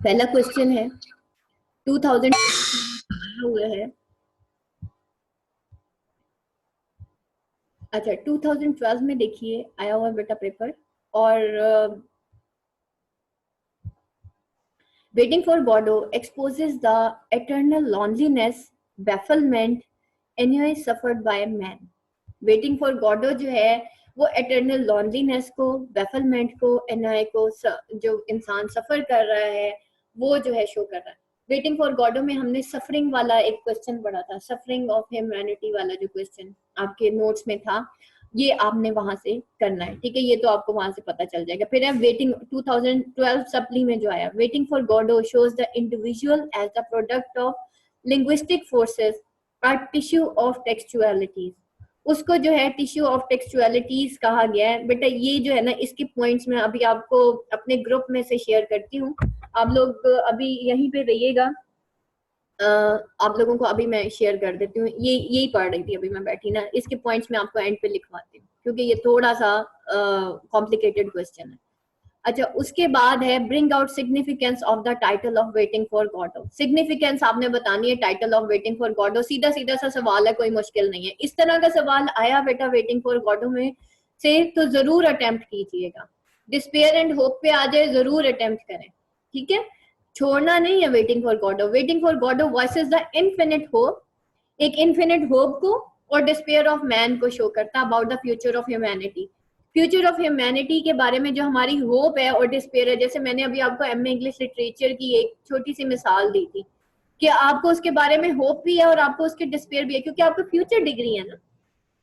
पहला क्वेश्चन है 2000 हुआ है। अच्छा 2012 में देखिए आया हुआ बेटा पेपर, और waiting for Godot exposes the eternal loneliness, bafflement, ennui suffered by man। Waiting for Godot जो है वो एटर्नल लॉन्लीनेस को, बेफलमेंट को, एनॉय को जो इंसान सफर कर रहा है वो जो है शो कर रहा है। वेटिंग फॉर गॉडो में हमने सफरिंग वाला एक क्वेश्चन पढ़ा था, सफरिंग ऑफ ह्यूमैनिटी वाला जो क्वेश्चन आपके नोट्स में था, ये आपने वहां से करना है, ठीक है, ये तो आपको वहां से पता चल जाएगा। फिर है वेटिंग 2012 सप्ली में जो आया, waiting for Godot shows the individual as the product of linguistic forces or tissue of textualities. उसको जो है टिश्यू ऑफ टेक्सचुअलिटीज कहा गया है। बेटा ये जो है ना, इसके पॉइंट्स में अभी आपको अपने ग्रुप में से शेयर करती हूँ, आप लोग अभी यहीं पे रहिएगा। आप लोगों को अभी मैं शेयर कर देती हूँ, ये यही पढ़ रही थी अभी मैं बैठी ना, इसके पॉइंट्स मैं आपको एंड पे लिखवाती हूँ क्योंकि ये थोड़ा सा कॉम्प्लिकेटेड क्वेश्चन है। अच्छा उसके बाद है bring out significance of the title of waiting for Godot. Significance आपने बतानी है title of waiting for Godot, सीधा सीधा सा सवाल है, कोई मुश्किल नहीं है। इस तरह का सवाल आया बेटा वेटिंग फॉर गॉडो में से तो जरूर अटेम्प्ट कीजिएगा। डिस्पेयर एंड होप पे आ जाए जरूर अटेम्प्ट करें, ठीक है, छोड़ना नहीं है waiting for Godot. Waiting for Godot voices the infinite hope, एक इनफिनिट होप को और डिस्पेयर ऑफ मैन को शो करता about the future of humanity. Future of humanity के बारे में जो हमारी होप है और डिस्पेयर है, जैसे मैंने अभी आपको एमए इंग्लिश लिटरेचर की एक छोटी सी मिसाल दी थी कि आपको उसके बारे में होप भी है और आपको उसके डिस्पेयर भी है क्योंकि आपको फ्यूचर डिग्री है ना।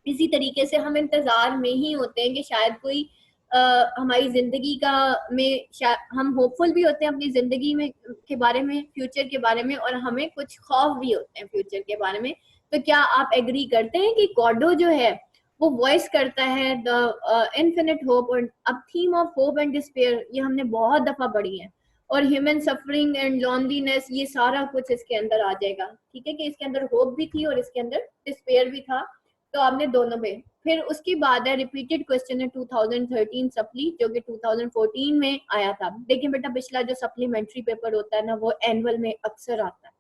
इसी तरीके से हम इंतजार में ही होते हैं कि शायद कोई हमारी जिंदगी का में हम होपफुल भी होते हैं अपनी जिंदगी में के बारे में, फ्यूचर के बारे में, और हमें कुछ खौफ भी होते हैं फ्यूचर के बारे में। तो क्या आप एग्री करते हैं कि गॉडो जो है वो वॉइस करता है द इनफिनिट होप। और अब theme of hope and despair ये हमने बहुत दफा पढ़ी है, और ह्यूमन सफरिंग एंड लॉनलीनेस ये सारा कुछ इसके अंदर आ जाएगा, ठीक है, कि इसके अंदर होप भी थी और इसके अंदर डिस्पेयर भी था, तो आपने दोनों में। फिर उसके बाद है रिपीटेड क्वेश्चन है 2013 सप्ली जो कि 2014 में आया था। देखिए बेटा पिछला जो सप्लीमेंट्री पेपर होता है ना वो एनुअल में अक्सर आता है।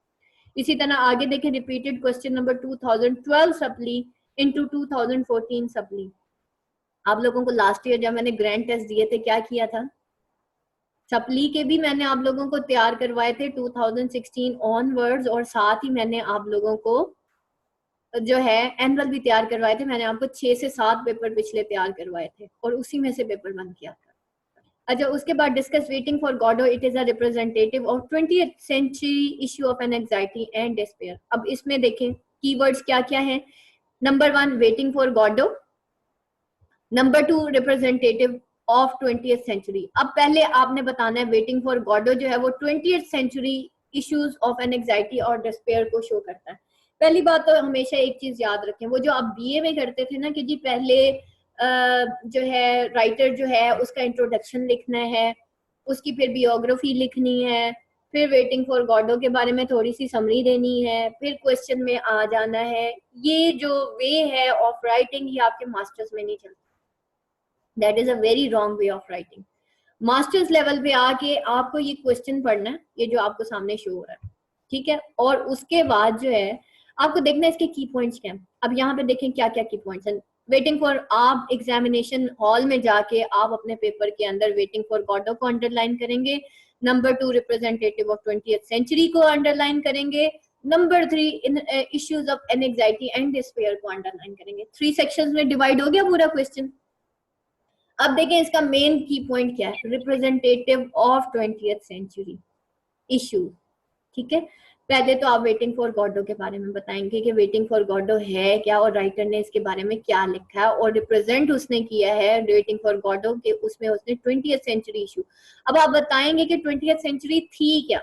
इसी तरह आगे देखें repeated question number 2012 supply into 2014 supply. आप लोगों को लास्ट ईयर जब मैंने ग्रैंड टेस्ट दिए थे क्या किया था, सप्ली के भी मैंने आप लोगों को तैयार करवाए थे 2016 ऑनवर्ड्स, और साथ ही मैंने आप लोगों को जो है एनुअल भी तैयार करवाए थे। मैंने आपको 6 से 7 पेपर पिछले तैयार करवाए थे और उसी में से पेपर बन किया था। अच्छा उसके बाद discuss waiting for Godot, it is a representative of 20th century issue of anxiety and despair. अब इसमें देखें कीवर्ड्स क्या क्या है। Number 1 waiting for Godot, number 2 representative of 20th century. अब पहले आपने बताना है वेटिंग फॉर गॉडो जो है वो 20th century issues of anxiety और डिस्पेयर को शो करता है। पहली बात तो हमेशा एक चीज याद रखें, वो जो आप बीए में करते थे ना कि जी पहले जो है राइटर जो है उसका इंट्रोडक्शन लिखना है, उसकी फिर बियोग्राफी लिखनी है, फिर वेटिंग फॉर गॉडो के बारे में थोड़ी सी समरी देनी है, फिर क्वेश्चन में आ जाना है। ये जो वे है ऑफ राइटिंग ये आपके मास्टर्स में नहीं चलता। That is a very wrong way of writing. Masters level पे आके आपको ये क्वेश्चन पढ़ना है, ये जो आपको सामने शो हो रहा है, ठीक है, और उसके बाद जो है आपको देखना है इसके की पॉइंट्स क्या हैं। अब यहाँ पे देखें क्या क्या की पॉइंट्स हैं। वेटिंग फॉर, आप एग्जामिनेशन हॉल में जाके आप अपने पेपर के अंदर वेटिंग फॉर गॉडो को अंडरलाइन करेंगे। Number 2 representative of 20th century को अंडरलाइन करेंगे। Number 3 issues of anxiety and despair को अंडरलाइन करेंगे। 3 सेक्शंस में डिवाइड हो गया पूरा क्वेश्चन। अब देखें इसका मेन की पॉइंट क्या है, representative of 20th century issue, ठीक है। पहले तो आप वेटिंग फॉर गॉडो के बारे में बताएंगे कि वेटिंग फॉर गॉडो है क्या और राइटर ने इसके बारे में क्या लिखा है और रिप्रेजेंट उसने किया है वेटिंग फॉर गॉडो के, उसमें उसने 20th सेंचुरी इशू। अब आप बताएंगे कि 20th सेंचुरी थी क्या,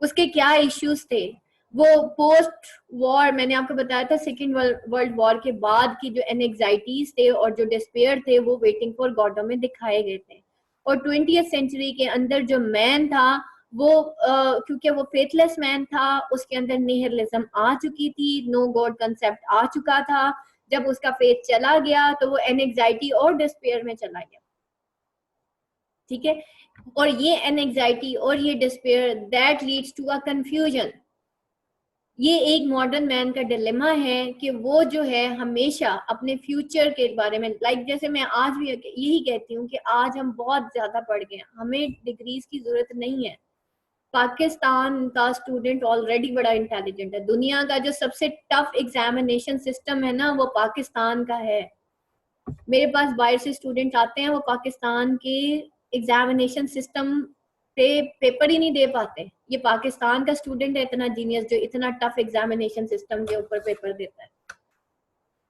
उसके क्या इश्यूज थे। वो पोस्ट वॉर, मैंने आपको बताया था सेकेंड वर्ल्ड वॉर के बाद की जो एंजाइटीज थे और जो डिस्पेयर थे वो वेटिंग फॉर गॉडो में दिखाए गए थे। और 20th सेंचुरी के अंदर जो मैन था वो क्योंकि वो फेथलेस मैन था, उसके अंदर निहिलिज्म आ चुकी थी, नो गॉड कंसेप्ट आ चुका था। जब उसका फेथ चला गया तो वो एंजाइटी और डिस्पेयर में चला गया, ठीक है। और ये एनजाइटी और ये despair that leads to a confusion. ये एक मॉडर्न मैन का डिलेमा है कि वो जो है हमेशा अपने फ्यूचर के बारे में, जैसे मैं आज भी यही कहती हूँ कि आज हम बहुत ज्यादा पढ़ गए हैं, हमें डिग्रीज की जरूरत नहीं है। पाकिस्तान का स्टूडेंट ऑलरेडी बड़ा इंटेलिजेंट है। दुनिया का जो सबसे टफ एग्जामिनेशन सिस्टम है ना, वो पाकिस्तान का है। मेरे पास बाहर से स्टूडेंट आते हैं, वो पाकिस्तान के एग्जामिनेशन सिस्टम पे पेपर ही नहीं दे पाते। ये पाकिस्तान का स्टूडेंट है इतना जीनियस, जो इतना टफ एग्जामिनेशन सिस्टम के ऊपर पेपर देता है।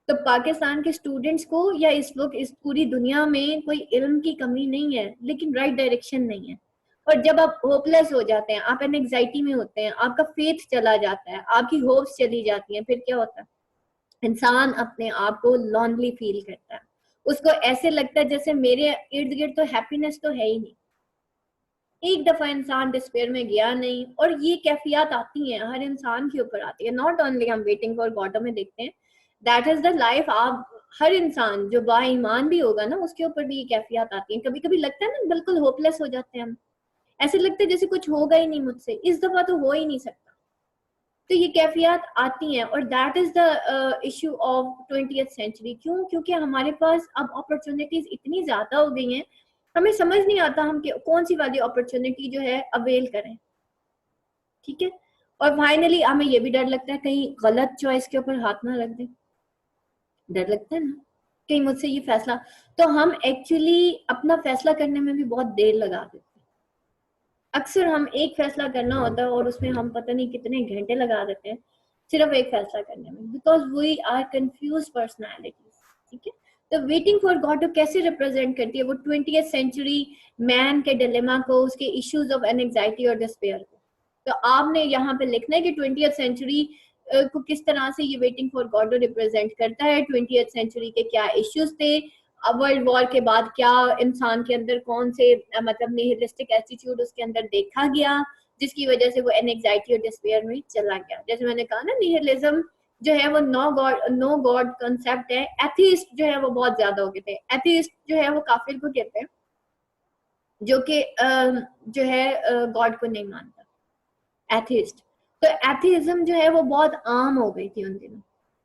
तो पाकिस्तान के स्टूडेंट्स को या इस वक्त इस पूरी दुनिया में कोई इल्म की कमी नहीं है, लेकिन राइट डायरेक्शन नहीं है। और जब आप होपलेस हो जाते हैं, आप एंग्जाइटी में होते हैं, आपका फेथ चला जाता है, आपकी होप्स चली जाती हैं, फिर क्या होता है? इंसान अपने आप को लॉनली फील करता है। उसको ऐसे लगता है जैसे मेरे इर्द गिर्द तो हैप्पीनेस तो है ही नहीं। एक दफा इंसान डिस्पेयर में गया नहीं, और ये कैफियत आती हैं, हर इंसान के ऊपर आती है। नॉट ओनली हम वेटिंग फॉर गॉड में देखते हैं, दैट इज द लाइफ। आप हर इंसान जो बाईमान भी होगा ना, उसके ऊपर भी ये कैफियत आती है। कभी कभी लगता है ना, बिल्कुल होपलेस हो जाते हैं हम, ऐसे लगता है जैसे कुछ होगा ही नहीं मुझसे, इस दफा तो हो ही नहीं सकता। तो ये कैफियत आती हैं, और that is the issue of 20th century. क्यों? क्योंकि हमारे पास अब अपॉर्चुनिटीज इतनी ज्यादा हो गई हैं, हमें समझ नहीं आता हम कौन सी वाली अपॉर्चुनिटी जो है अवेल करें। ठीक है। और फाइनली हमें ये भी डर लगता है कहीं गलत चॉइस के ऊपर हाथ ना रख दें। डर लगता है ना, कहीं मुझसे ये फैसला, तो हम एक्चुअली अपना फैसला करने में भी बहुत देर लगा देते हैं। अक्सर हम एक फैसला करना होता है और उसमें हम पता नहीं कितने घंटे लगा देते हैं सिर्फ एक फैसला करने में, because we are confuse personalities. ठीक है। तो वेटिंग फॉर गॉड कैसे रिप्रेजेंट करती है? वो 20th सेंचुरी मैन के डिलेमा को, उसके इश्यूज ऑफ एंजाइटी और डिस्पेयर को। तो आपने यहाँ पे लिखना है कि 20th सेंचुरी को किस तरह से ये वेटिंग फॉर गॉड रिप्रेजेंट करता है, 20th सेंचुरी के क्या इश्यूज थे, वर्ल्ड वॉर के बाद क्या इंसान के अंदर कौन से मतलब निहिलिस्टिक एटीट्यूड उसके अंदर देखा गया, जिसकी वजह से वो एंजाइटी और डिस्पेयर में चला गया। जैसे मैंने कहा ना, निहिलिज्म जो है वो नो गॉड कंसेप्ट है। एथीस्ट जो है वो बहुत ज्यादा हो गए थे। एथीस्ट जो है वो काफिर को कहते हैं, जो कि जो है गॉड को नहीं मानता, एथीस्ट। तो एथीज्म जो है वो बहुत आम हो गई थी उन दिनों।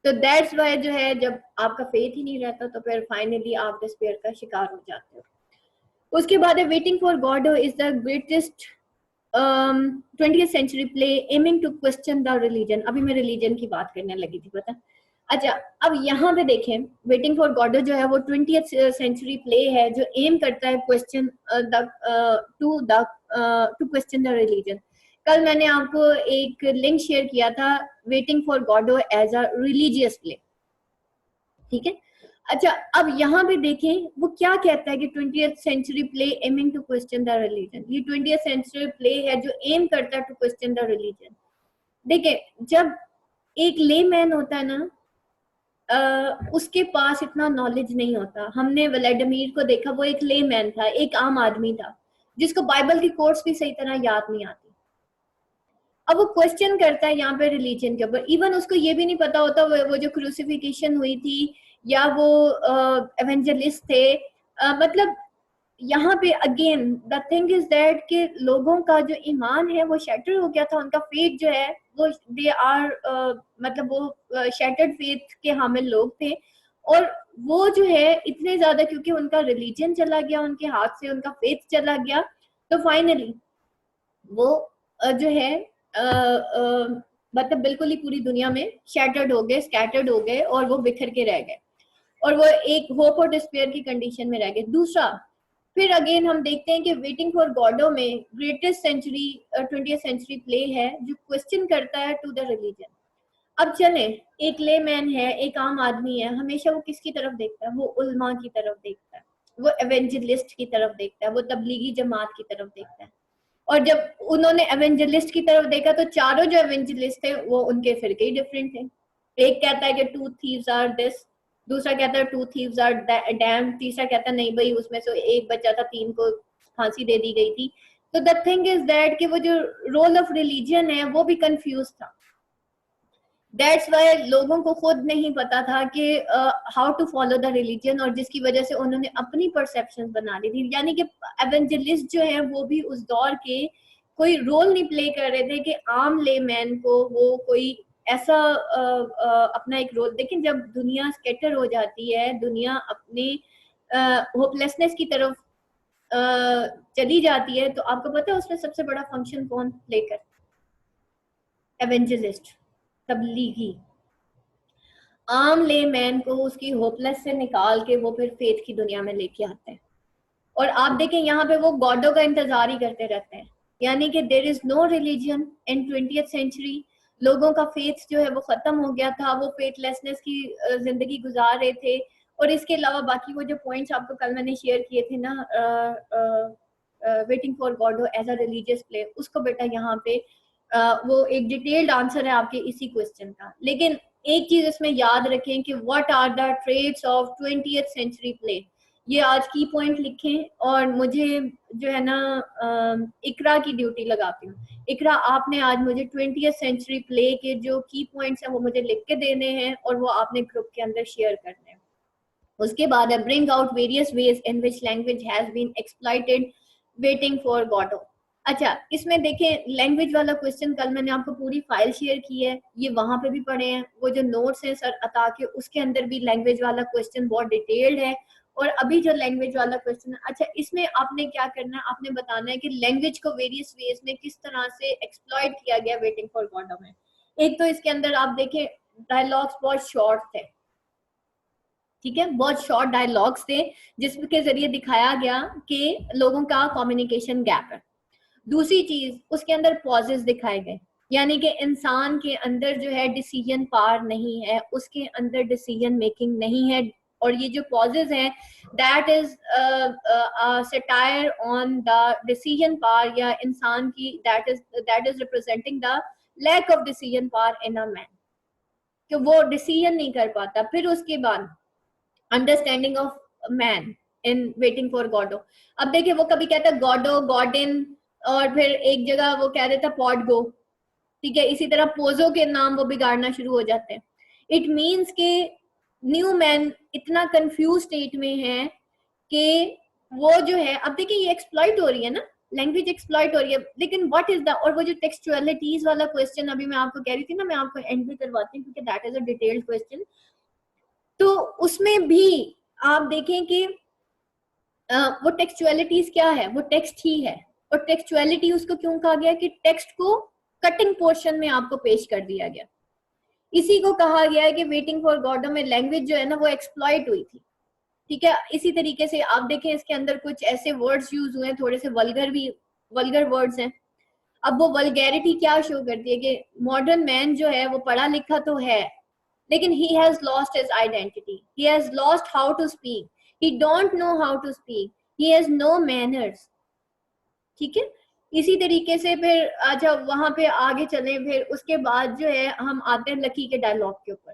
तो दैट्स वाई जो है, जब आपका फेथ ही नहीं रहता तो फिर फाइनली आप डिस्पेयर का शिकार हो जाते हो। उसके बाद है waiting for God is the greatest 20th century play aiming to question the religion. अभी मैं रिलीजन की बात करने लगी थी, पता। अच्छा, अब यहाँ पे देखें, वेटिंग फॉर गॉडो जो है वो 20th सेंचुरी प्ले है जो एम करता है question two question the religion. कल मैंने आपको एक लिंक शेयर किया था, waiting for Godot as a religious play. ठीक है। अच्छा, अब यहाँ पे देखें वो क्या कहता है कि 20th century play aiming to question the religion. ये 20th सेंचुरी प्ले है जो एम करता है टू क्वेश्चन द रिलीजन। देखिए, जब एक ले मैन होता है ना, उसके पास इतना नॉलेज नहीं होता। हमने व्लादिमीर को देखा, वो एक ले मैन था, एक आम आदमी था, जिसको बाइबल की कोट्स भी सही तरह याद नहीं आती। अब वो क्वेश्चन करता है यहाँ पे रिलीजन के ऊपर। इवन उसको ये भी नहीं पता होता वो जो क्रूसिफिकेशन हुई थी, या वो एवेंजलिस्ट थे, मतलब यहाँ पे again the thing is that कि लोगों का जो ईमान है वो शैटर हो गया था। उनका फेथ जो है वो दे आर मतलब वो शैटर्ड फेथ के हामिल लोग थे। और वो जो है इतने ज्यादा, क्योंकि उनका रिलीजन चला गया उनके हाथ से, उनका फेथ चला गया, तो फाइनली वो जो है मतलब बिल्कुल ही पूरी दुनिया में शैटर्ड हो गए, स्कैटर्ड हो गए, और वो बिखर के रह गए, और वो एक होप और डिस्पेयर की कंडीशन में रह गए। दूसरा, फिर अगेन हम देखते हैं कि वेटिंग फॉर गॉडो में greatest century 20th century play है जो क्वेश्चन करता है टू द रिलीजन। अब चले, एक ले मैन है, एक आम आदमी है, हमेशा वो किसकी तरफ देखता है? वो उल्मा की तरफ देखता है, वो एवेंजलिस्ट की तरफ देखता है, वो तबलीगी जमात की तरफ देखता है। और जब उन्होंने एवेंजलिस्ट की तरफ देखा तो चारों जो एवेंजलिस्ट थे वो उनके फिरके ही डिफरेंट थे। एक कहता है कि टू थीव्स आर दिस, दूसरा कहता है टू थीव्स आर डैम, तीसरा कहता है नहीं भाई उसमें से एक बच्चा था, तीन को फांसी दे दी गई थी। तो द थिंग इज दैट कि वो जो रोल ऑफ रिलीजन है वो भी कंफ्यूज था। दैट्स वाई लोगों को खुद नहीं पता था कि how to follow the religion, और जिसकी वजह से उन्होंने अपनी परसेप्शन बना ली थी। यानी कि एवेंजलिस्ट जो है वो भी उस दौर के कोई रोल नहीं प्ले कर रहे थे कि आम ले मैन को वो कोई ऐसा अपना एक रोल। लेकिन जब दुनिया स्कैटर हो जाती है, दुनिया अपने होपलेसनेस की तरफ चली जाती है, तो आपको पता है उसमें सबसे बड़ा फंक्शन कौन प्ले करता है? एवेंजलिस्ट, तबलीगी। आम ले मैन को उसकी होपलेस से निकाल के वो फिर फेथ की दुनिया में लेके आते हैं। और आप देखें यहाँ पे वो गॉडों का इंतजार ही करते रहते हैं। यानी कि there is no religion in 20th century. लोगों का फेथ जो है वो खत्म हो गया था, वो फेथलेसनेस की जिंदगी गुजार रहे थे। और इसके अलावा बाकी वो जो पॉइंट्स आपको कल मैंने शेयर किए थे ना, waiting for God as a religious play, उसको बेटा यहाँ पे वो एक डिटेल्ड आंसर है आपके इसी क्वेश्चन का। लेकिन एक चीज इसमें याद रखें कि what are the traits of 20th century play, ये आज की पॉइंट लिखें। और मुझे जो है ना इकरा की ड्यूटी लगाती हूँ। इकरा, आपने आज मुझे 20th सेंचुरी प्ले के जो की पॉइंट्स हैं वो मुझे लिख के देने हैं और वो आपने ग्रुप के अंदर शेयर करने हैं। उसके बाद है bring out various ways in which language has been exploited waiting for Godot. अच्छा, इसमें देखें लैंग्वेज वाला क्वेश्चन कल मैंने आपको पूरी फाइल शेयर की है, ये वहां पे भी पढ़े हैं। वो जो नोट्स हैं सर अता के, उसके अंदर भी लैंग्वेज वाला क्वेश्चन बहुत डिटेल्ड है। और अभी जो लैंग्वेज वाला क्वेश्चन है, अच्छा इसमें आपने क्या करना है, आपने बताना है कि लैंग्वेज को वेरियस वेज में किस तरह से एक्सप्लॉइट किया गया वेटिंग फॉर गॉडो में। एक तो इसके अंदर आप देखें डायलॉग्स बहुत शॉर्ट थे, ठीक है, बहुत शॉर्ट डायलॉग्स थे जिसके जरिए दिखाया गया कि लोगों का कम्युनिकेशन गैप है। दूसरी चीज, उसके अंदर पॉजेस दिखाए गए, यानी कि इंसान के अंदर जो है डिसीजन पावर नहीं है, उसके अंदर डिसीजन मेकिंग नहीं है। और ये जो पॉजेस हैं that is satire on the decision power, या इंसान की that is representing the lack of decision power in a man, कि वो डिसीजन नहीं कर पाता। फिर उसके बाद understanding of man in waiting for Godot. अब देखिए वो कभी कहता है गॉडो, गॉडिन, और फिर एक जगह वो कह देता पॉड गो, ठीक है। इसी तरह पोजो के नाम वो बिगाड़ना शुरू हो जाते हैं। इट मीन्स के न्यू मैन इतना कंफ्यूज स्टेट में है कि वो जो है, अब देखिए ये एक्सप्लॉइट हो रही है ना, लैंग्वेज एक्सप्लॉइट हो रही है। लेकिन व्हाट इज द, और वो जो टेक्सचुअलिटीज वाला क्वेश्चन अभी मैं आपको कह रही थी ना, मैं आपको एंड भी करवाती हूँ क्योंकि that is a detailed question. तो उसमें भी आप देखें कि वो टेक्सचुअलिटीज क्या है, वो टेक्स्ट ही है। और टेक्सचुअलिटी उसको क्यों कहा गया कि टेक्स्ट को कटिंग पोर्शन में आपको पेश कर दिया गया। इसी को कहा गया है कि वेटिंग फॉर गॉडो में लैंग्वेज जो है ना वो एक्सप्लॉइट हुई थी, ठीक है। इसी तरीके से आप देखें इसके अंदर कुछ ऐसे वर्ड्स यूज हुए हैं, थोड़े से वल्गर भी, वल्गर वर्ड्स हैं। अब वो वल्गैरिटी क्या शो करती है कि मॉडर्न मैन जो है वो पढ़ा लिखा तो है, लेकिन he has lost his identity, he has lost how to speak, he don't know how to speak, he has no manners, ठीक है। इसी तरीके से फिर अच्छा वहां पे आगे चले, फिर उसके बाद जो है हम आते हैं लकी के डायलॉग के ऊपर।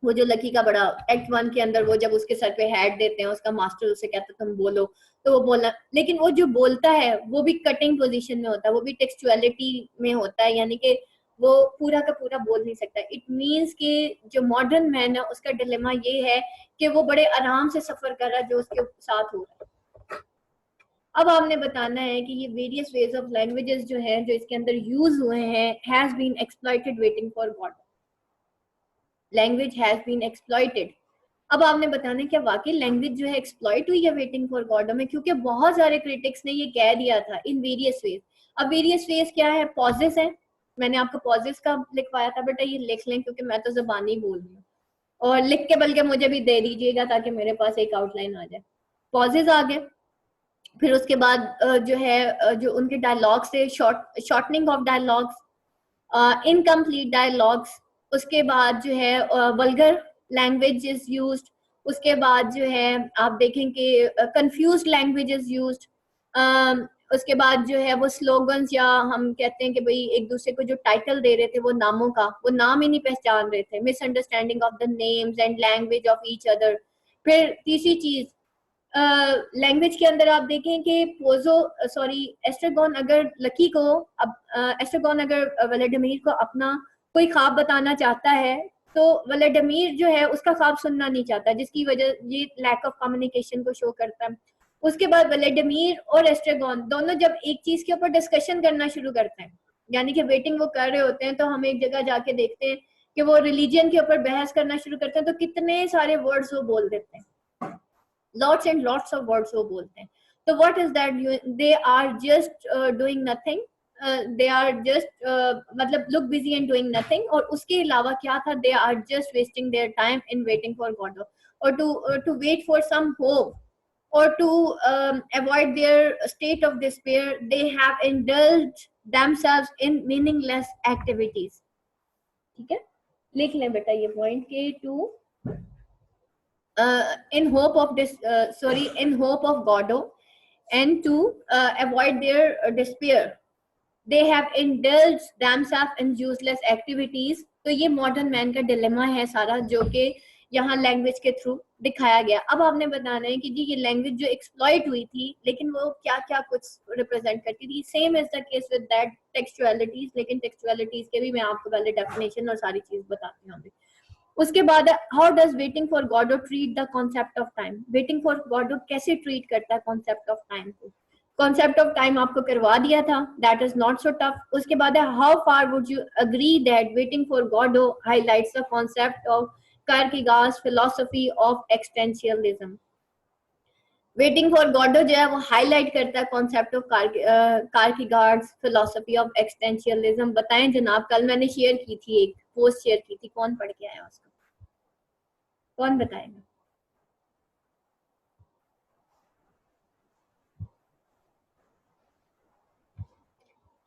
वो जो लकी का बड़ा एक्ट 1 के अंदर वो जब उसके सर पे हैट देते हैं, उसका मास्टर उसे कहता तुम बोलो, तो वो बोलना, लेकिन वो जो बोलता है वो भी कटिंग पोजीशन में होता है, वो भी टेक्सचुअलिटी में होता है, यानी कि वो पूरा का पूरा बोल नहीं सकता। इट मीन्स कि जो मॉडर्न मैन है उसका डिलेमा ये है कि वो बड़े आराम से सफर कर रहा है जो उसके साथ हो रहा है। अब आपने बताना है कि ये वेरियस वेज ऑफ लैंग्वेजेस जो है जो इसके अंदर यूज हुए हैं, has been exploited waiting for God, language has been exploited. अब आपने बताना है क्या वाकई लैंग्वेज जो है एक्सप्लॉइट हुई है वेटिंग फॉर गॉडो में, क्योंकि बहुत सारे क्रिटिक्स ने ये कह दिया था इन वेरियस वेज। अब वेरियस वेज क्या है, पॉजेस है, मैंने आपको पॉजेस का लिखवाया था, बेटा ये लिख लें क्योंकि मैं तो जबानी बोल रही हूँ, और लिख के बल्कि मुझे भी दे दीजिएगा ताकि मेरे पास एक आउटलाइन आ जाए। पॉजेस आ गए, फिर उसके बाद जो है जो उनके डायलॉग्स थे, shortening of dialogues, incomplete dialogues, उसके बाद जो है वल्गर लैंग्वेज इज यूज्ड, उसके बाद जो है आप देखें कि कंफ्यूज लैंग्वेज इज यूज्ड, उसके बाद जो है वो स्लोगन्स, या हम कहते हैं कि भाई एक दूसरे को जो टाइटल दे रहे थे वो नामों का, वो नाम ही नहीं पहचान रहे थे, misunderstanding of the names and language of each other. फिर तीसरी चीज, लैंग्वेज के अंदर आप देखें कि पोजो सॉरी एस्ट्रागोन अगर लकी को, अब एस्ट्रागोन अगर व्लादिमीर को अपना कोई ख्वाब बताना चाहता है तो व्लादिमीर जो है उसका ख्वाब सुनना नहीं चाहता, जिसकी वजह ये लैक ऑफ कम्युनिकेशन को शो करता है। उसके बाद व्लादिमीर और एस्ट्रेगॉन दोनों जब एक चीज के ऊपर डिस्कशन करना शुरू करते हैं, यानी कि वेटिंग वो कर रहे होते हैं, तो हम एक जगह जाके देखते हैं कि वो रिलीजन के ऊपर बहस करना शुरू करते हैं, तो कितने सारे वर्ड्स वो बोल देते हैं, lots and lots of words वो बोलते हैं। तो what is that, they are just doing nothing, they are just मतलब look busy and doing nothing, और उसके अलावा क्या था, they are just wasting their time in waiting for God, और to wait for some hope, or to avoid their state of despair, they have indulged themselves in meaningless activities. ठीक है, लिख लें बेटा ये पॉइंट के to in hope of this in hope of Godot, and to avoid their despair, they have indulged themselves in useless activities. तो ये modern man का डिलेमा है सारा, जो कि यहाँ लैंग्वेज के थ्रू दिखाया गया। अब आपने बताना है कि जी ये लैंग्वेज जो एक्सप्लॉइट हुई थी, लेकिन वो क्या क्या कुछ रिप्रेजेंट करती थी। Same is the case with that textualities, लेकिन टेक्सचुअलिटीज के भी मैं आपको पहले डेफिनेशन और सारी चीज बताती हूँ। उसके बाद how does waiting for Godot treat the concept of time, waiting for Godot कैसे ट्रीट करता है कॉन्सेप्ट ऑफ टाइम को। कॉन्सेप्ट ऑफ टाइम आपको करवा दिया था, that is not so tough. उसके बाद है how far would you agree that waiting for Godot highlights the concept of Kierkegaard's philosophy of existentialism. Waiting for Godot जो है वो हाईलाइट करता है concept of Kierkegaard's philosophy of existentialism. बताएं जनाब, कल मैंने शेयर की थी, एक पोस्ट शेयर की थी, कौन पढ़ के आया उसको, कौन बताएगा?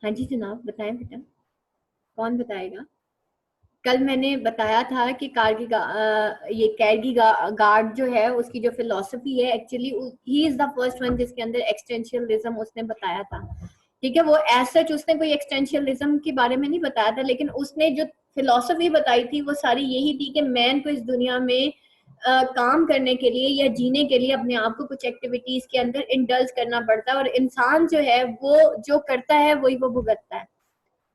हाँ जी जनाब, बताएं बेटा, कौन बताएगा? कल मैंने बताया था कि ये कैरगी गार्ड जो है उसकी जो फिलोसफी है, actually he is the first one जिसके अंदर एक्सटेंशियलिज्म उसने बताया था। ठीक है, वो एज सच उसने कोई एक्सटेंशियलिज्म के बारे में नहीं बताया था, लेकिन उसने जो फिलोसफी बताई थी वो सारी यही थी कि मैन को इस दुनिया में काम करने के लिए या जीने के लिए अपने आप को कुछ एक्टिविटीज के अंदर इंडल्ज करना पड़ता है, और इंसान जो है वो जो करता है वही वो भुगतता है,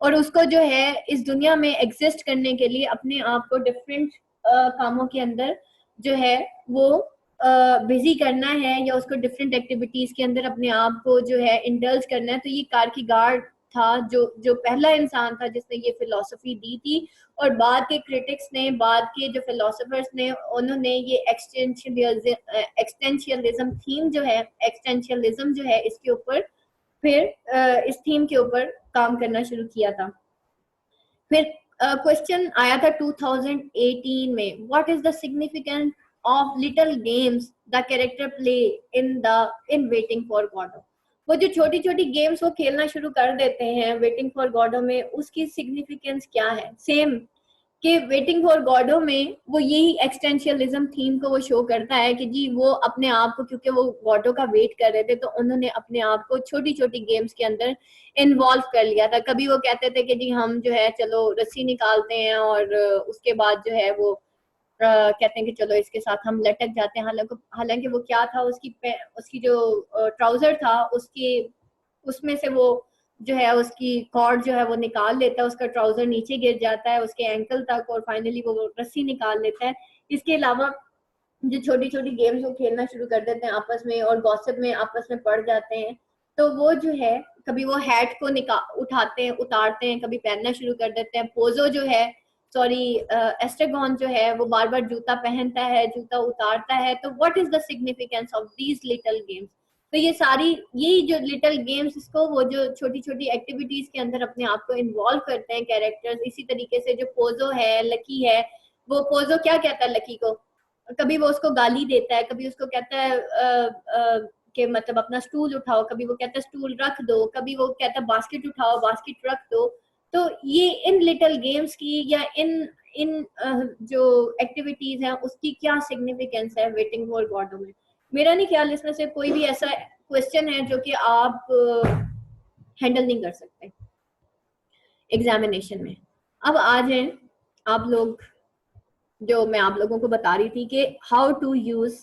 और उसको जो है इस दुनिया में एग्जिस्ट करने के लिए अपने आप को डिफरेंट कामों के अंदर जो है वो बिजी करना है, या उसको डिफरेंट एक्टिविटीज के अंदर अपने आप को जो है इंडल्ज करना है। तो ये कीरकेगार्ड था जो जो पहला इंसान था जिसने ये फिलोसफी दी थी, और बाद के क्रिटिक्स ने, बाद के जो फिलोसफर्स ने, उन्होंने ये एक्सटेंशियलिज्म थीम जो है, एक्सटेंशियलिज्म जो है इसके ऊपर फिर इस थीम के ऊपर काम करना शुरू किया था। फिर क्वेश्चन आया था 2018 में, what is the significance of little games the character play in waiting for Godot. वो जो छोटी छोटी गेम्स वो खेलना शुरू कर देते हैं वेटिंग फॉर गॉडो में, उसकी सिग्निफिकेंस क्या है। सेम कि वेटिंग फॉर गॉडो में वो यही एक्सटेंशियलिज्म थीम को वो शो करता है कि जी वो अपने आप को, क्योंकि वो गॉडो का वेट कर रहे थे, तो उन्होंने अपने आप को छोटी छोटी गेम्स के अंदर इन्वॉल्व कर लिया था। कभी वो कहते थे कि जी हम जो है चलो रस्सी निकालते हैं, और उसके बाद जो है वो कहते हैं कि चलो इसके साथ हम लटक जाते हैं। हालांकि वो क्या था, उसकी जो ट्राउजर था उसकी, उसमें से वो जो है उसकी कॉर्ड जो है वो निकाल लेता है, उसका ट्राउजर नीचे गिर जाता है उसके एंकल तक, और फाइनली वो रस्सी निकाल लेता है। इसके अलावा जो छोटी छोटी गेम्स वो खेलना शुरू कर देते हैं आपस में, और गॉसिप में आपस में पड़ जाते हैं। तो वो जो है कभी वो हैट को उठाते हैं, उतारते हैं, कभी पहनना शुरू कर देते हैं। पोजो जो है, सॉरी एस्ट्रेगॉन जो है, वो बार बार जूता पहनता है, जूता उतारता है। तो what is the significance of these little games. तो ये सारी, यही जो लिटिल गेम्स, इसको वो जो छोटी छोटी एक्टिविटीज के अंदर अपने आप को इन्वॉल्व करते हैं कैरेक्टर्स। इसी तरीके से जो पोजो है, लकी है, वो पोजो क्या कहता है लकी को, कभी वो उसको गाली देता है, कभी उसको कहता है कि मतलब अपना स्टूल उठाओ, कभी वो कहता है स्टूल रख दो, कभी वो कहता है बास्केट उठाओ, बास्केट रख दो। तो ये इन लिटिल गेम्स की या इन इन जो एक्टिविटीज हैं उसकी क्या सिग्निफिकेंस है वेटिंग फॉर गॉडो में। मेरा नहीं ख्याल इसमें से कोई भी ऐसा क्वेश्चन है जो कि आप हैंडल नहीं कर सकते एग्जामिनेशन में। अब आ जाए आप लोग, जो मैं आप लोगों को बता रही थी कि हाउ टू यूज